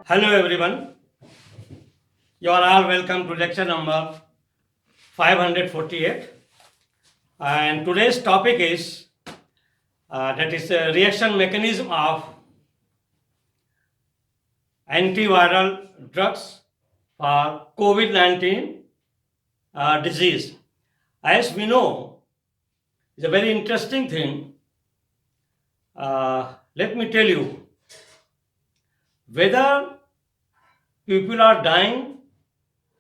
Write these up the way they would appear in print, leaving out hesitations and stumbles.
Hello everyone, you are all welcome to lecture number 548, and today's topic is that is the reaction mechanism of antiviral drugs for COVID-19 disease. As we know, it's a very interesting thing. Let me tell you, whether people are dying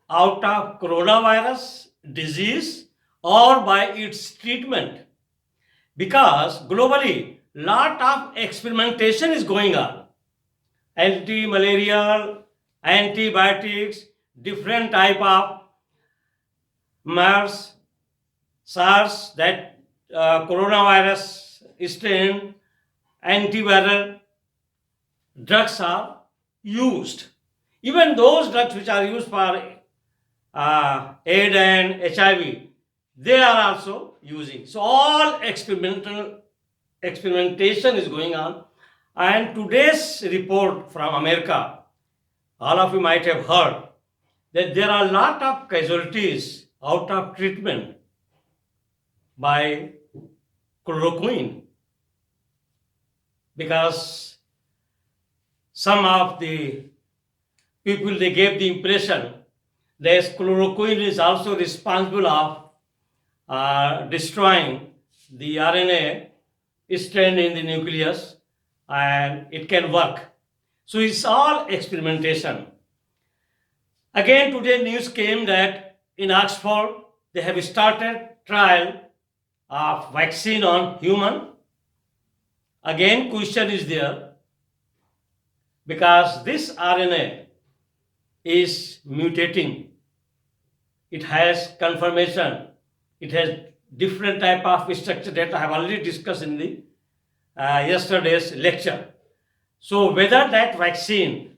out of coronavirus disease or by its treatment, because globally lot of experimentation is going on. Anti-malarial, antibiotics, different type of MERS, SARS, that coronavirus strain, antiviral drugs are used. Even those drugs which are used for AIDS and HIV, they are also using. So all experimentation is going on. And today's report from America, all of you might have heard that there are a lot of casualties out of treatment by chloroquine, because some of the people, they gave the impression that chloroquine is also responsible of destroying the RNA strand in the nucleus, and it can work. So it's all experimentation. Again, today news came that in Oxford they have started trial of vaccine on human. Again, question is there, because this RNA is mutating. It has conformation. It has different type of structure that I have already discussed in the yesterday's lecture. So whether that vaccine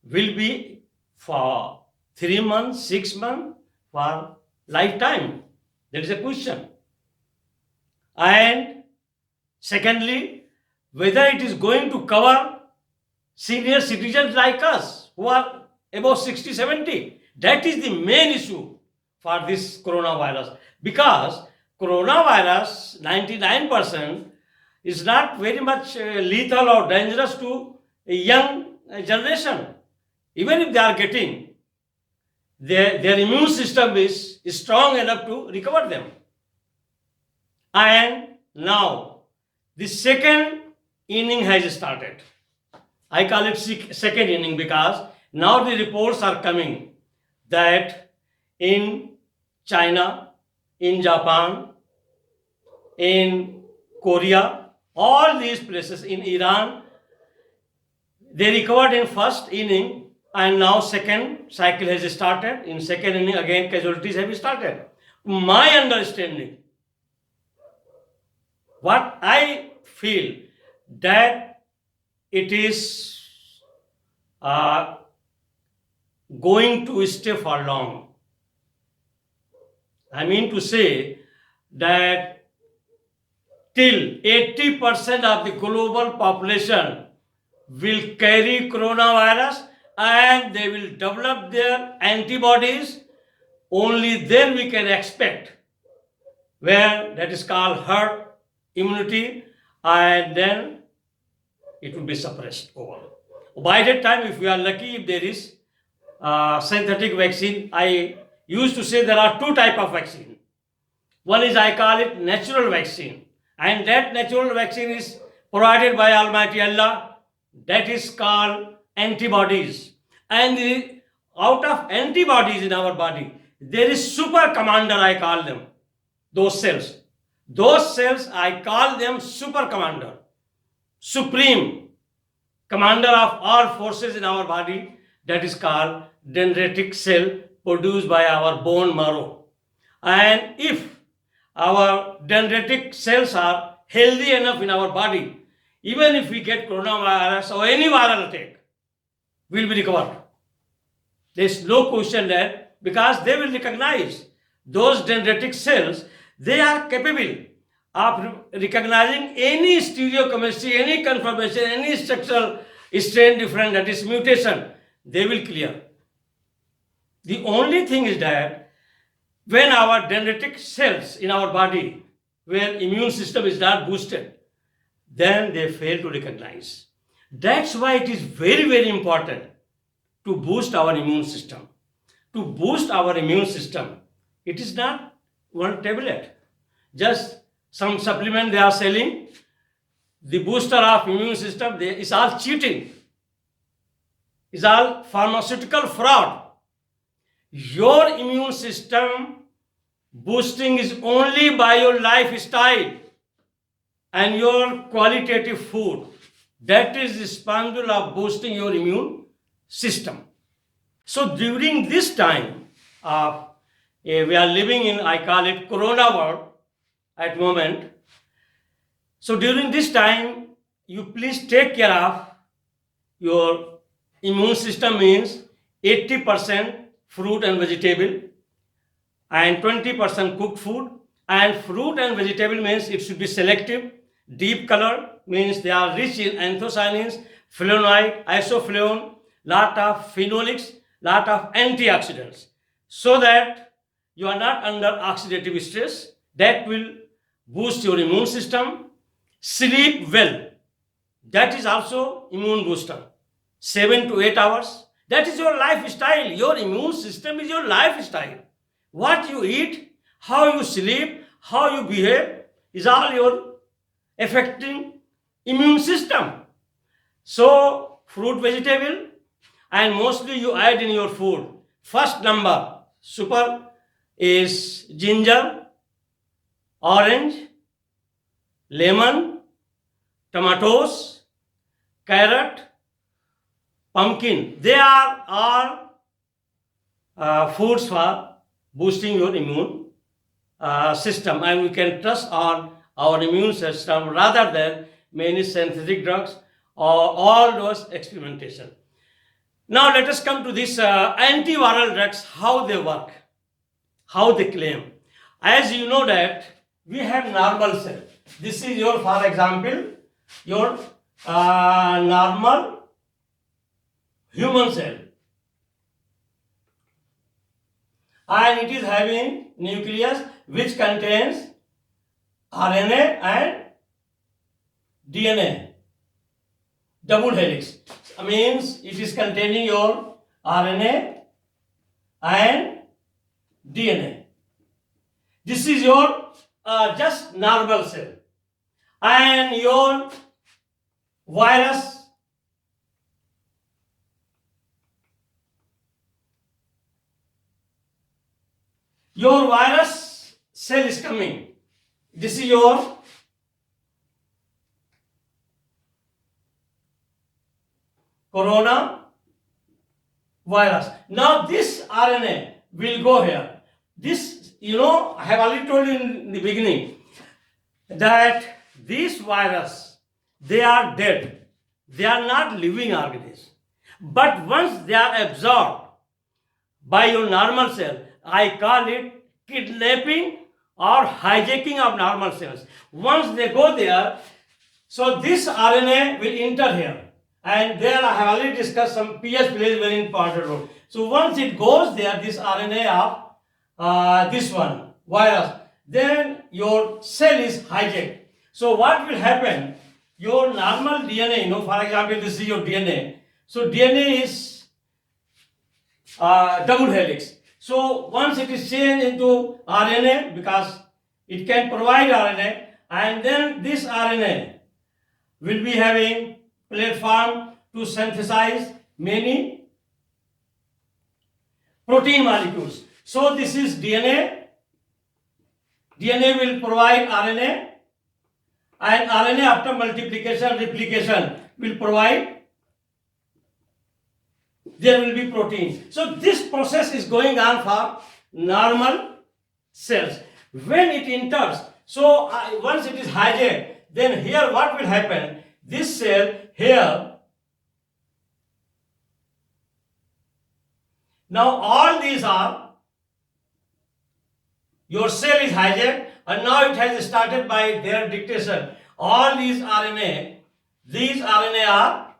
will be for 3 months, 6 months, for lifetime, that is a question. And secondly, whether it is going to cover senior citizens like us who are above 60, 70. That is the main issue for this coronavirus, because coronavirus 99% is not very much lethal or dangerous to a young generation. Even if they are getting, their immune system is strong enough to recover them. And now the second inning has started. I call it second inning because now the reports are coming that in China, in Japan, in Korea, all these places, in Iran, they recovered in first inning, and now second cycle has started. In second inning again casualties have started. My understanding, what I feel, that it is going to stay for long. I mean to say that till 80% of the global population will carry coronavirus and they will develop their antibodies. Only then we can expect, where that is called herd immunity, and then it will be suppressed over. By that time, if we are lucky, if there is synthetic vaccine, I used to say there are two types of vaccine. One is, I call it natural vaccine, and that natural vaccine is provided by Almighty Allah. That is called antibodies. And out of antibodies in our body, there is super commander, I call them, those cells. Those cells, I call them super commander, supreme commander of all forces in our body. That is called dendritic cell, produced by our bone marrow. And if our dendritic cells are healthy enough in our body, even if we get coronavirus or any viral attack, we will be recovered. There is no question there, because they will recognize those dendritic cells. They are capable of recognizing any stereochemistry, any conformation, any structural strain different, that is mutation, they will clear. The only thing is that when our dendritic cells in our body, where immune system is not boosted, then they fail to recognize. That's why it is very, very important to boost our immune system. To boost our immune system, it is not one tablet, just some supplement they are selling. The booster of immune system is all cheating, is all pharmaceutical fraud. Your immune system boosting is only by your lifestyle and your qualitative food. That is responsible of boosting your immune system. So during this time of we are living in, I call it Corona world at moment. So during this time, you please take care of your immune system. Means 80% fruit and vegetable and 20% cooked food. And fruit and vegetable means it should be selective. Deep color means they are rich in anthocyanins, flavonoid, isoflavone, lot of phenolics, lot of antioxidants, so that you are not under oxidative stress. That will boost your immune system. Sleep well, that is also immune booster. 7 to 8 hours, that is your lifestyle. Your immune system is your lifestyle. What you eat, how you sleep, how you behave is all your affecting immune system. So fruit, vegetable, and mostly you add in your food. First number super is ginger, orange, lemon, tomatoes, carrot, pumpkin. They are all foods for boosting your immune system, and we can trust on our immune system rather than many synthetic drugs or all those experimentation. Now let us come to this antiviral drugs, how they work, how they claim. As you know that we have normal cell. This is your, for example, your normal human cell, and it is having nucleus which contains RNA and DNA, double helix. Means it is containing your RNA and DNA. This is your just normal cell. And your virus, cell is coming. This is your corona virus. Now this RNA will go here. This, I have already told you in the beginning that this virus, they are dead. They are not living organisms. But once they are absorbed by your normal cell, I call it kidnapping or hijacking of normal cells. Once they go there, so this RNA will enter here. And there I have already discussed some pH plays very important role. So once it goes there, this RNA of this one, virus, then your cell is hijacked. So what will happen? Your normal DNA, for example, this is your DNA. So DNA is double helix. So once it is changed into RNA, because it can provide RNA, and then this RNA will be having platform to synthesize many protein molecules. So this is DNA. DNA will provide RNA, and RNA after multiplication, replication will provide, there will be protein. So this process is going on for normal cells. When it enters, so once it is hijacked, then here what will happen? This cell here, now all these are, your cell is hijacked, and now it has started by their dictation. All these RNA are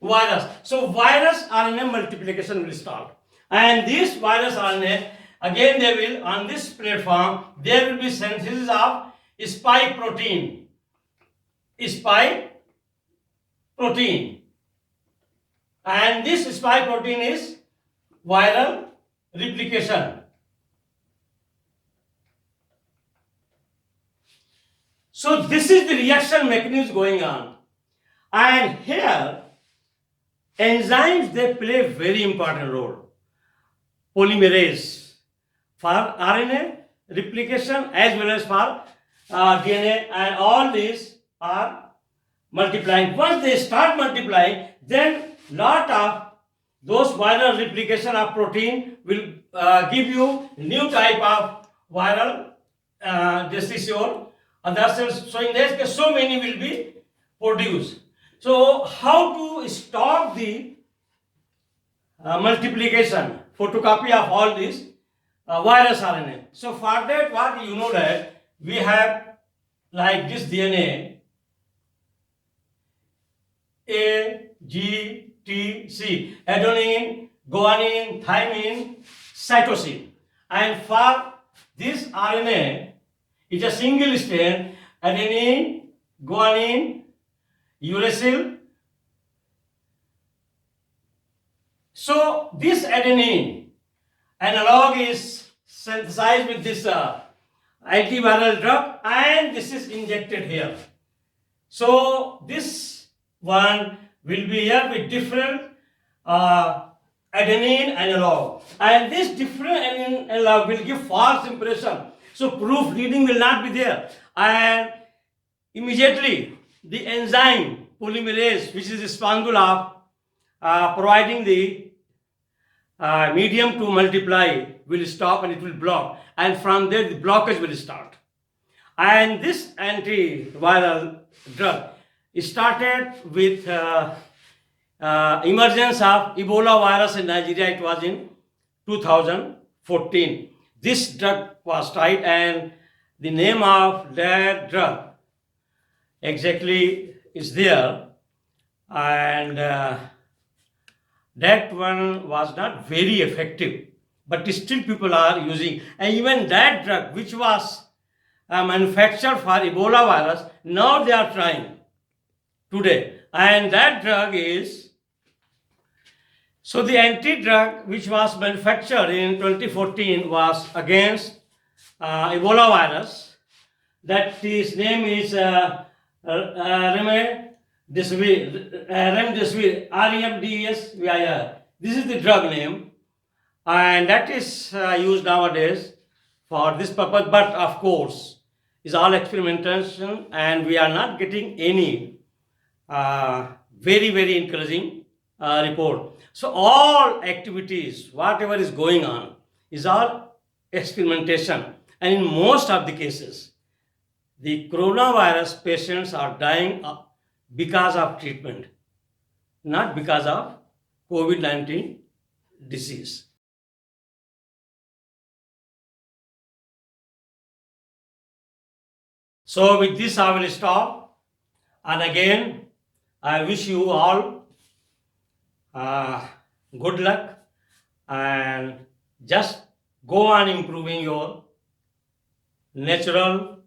virus. So virus RNA multiplication will start. And this virus RNA, again they will, on this platform, there will be synthesis of spike protein. Spike protein. And this spike protein is viral replication. So this is the reaction mechanism going on. And here, enzymes, they play very important role. Polymerase for RNA replication as well as for DNA, and all these are multiplying. Once they start multiplying, then lot of those viral replication of protein will give you new type of viral disease or other cells. So in this case, so many will be produced. So how to stop the multiplication, photocopy of all these virus RNA? So for that, what you know that we have like this DNA A, G, T, C, adenine, guanine, thymine, cytosine. And for this RNA, it's a single strand, adenine, guanine, uracil. So this adenine analog is synthesized with this antiviral drug, and this is injected here. So this one will be here with different adenine analog, and this different adenine analog will give false impression. So proof reading will not be there, and immediately the enzyme polymerase, which is responsible of providing the medium to multiply, will stop and it will block, and from there the blockage will start. And this antiviral drug started with emergence of Ebola virus in Nigeria. It was in 2014. This drug was tried, and the name of that drug exactly is there, and that one was not very effective, but still people are using. And even that drug which was manufactured for Ebola virus, now they are trying today, and that drug is, so the anti-drug which was manufactured in 2014 was against Ebola virus. That his name is remdesivir, REMDESIVIR. This is the drug name, and that is used nowadays for this purpose. But of course, is all experimentation, and we are not getting any very encouraging report. So all activities, whatever is going on, is all experimentation, and in most of the cases, the coronavirus patients are dying because of treatment, not because of COVID-19 disease. So with this I will stop, and again I wish you all good luck, and just go on improving your natural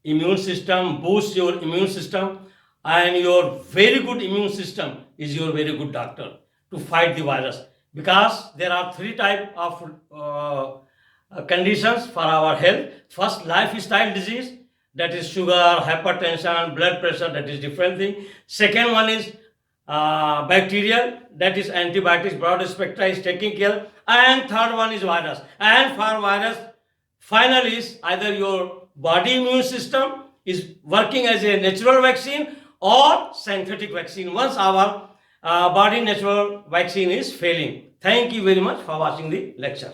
immune system, boost your immune system, and your very good immune system is your very good doctor to fight the virus, because there are three types of conditions for our health. First, lifestyle disease, that is sugar, hypertension, blood pressure, that is different thing. Second one is bacterial, that is antibiotics, broad spectra is taking care. And third one is virus. And for virus, final is either your body immune system is working as a natural vaccine or synthetic vaccine, once our body natural vaccine is failing. Thank you very much for watching the lecture.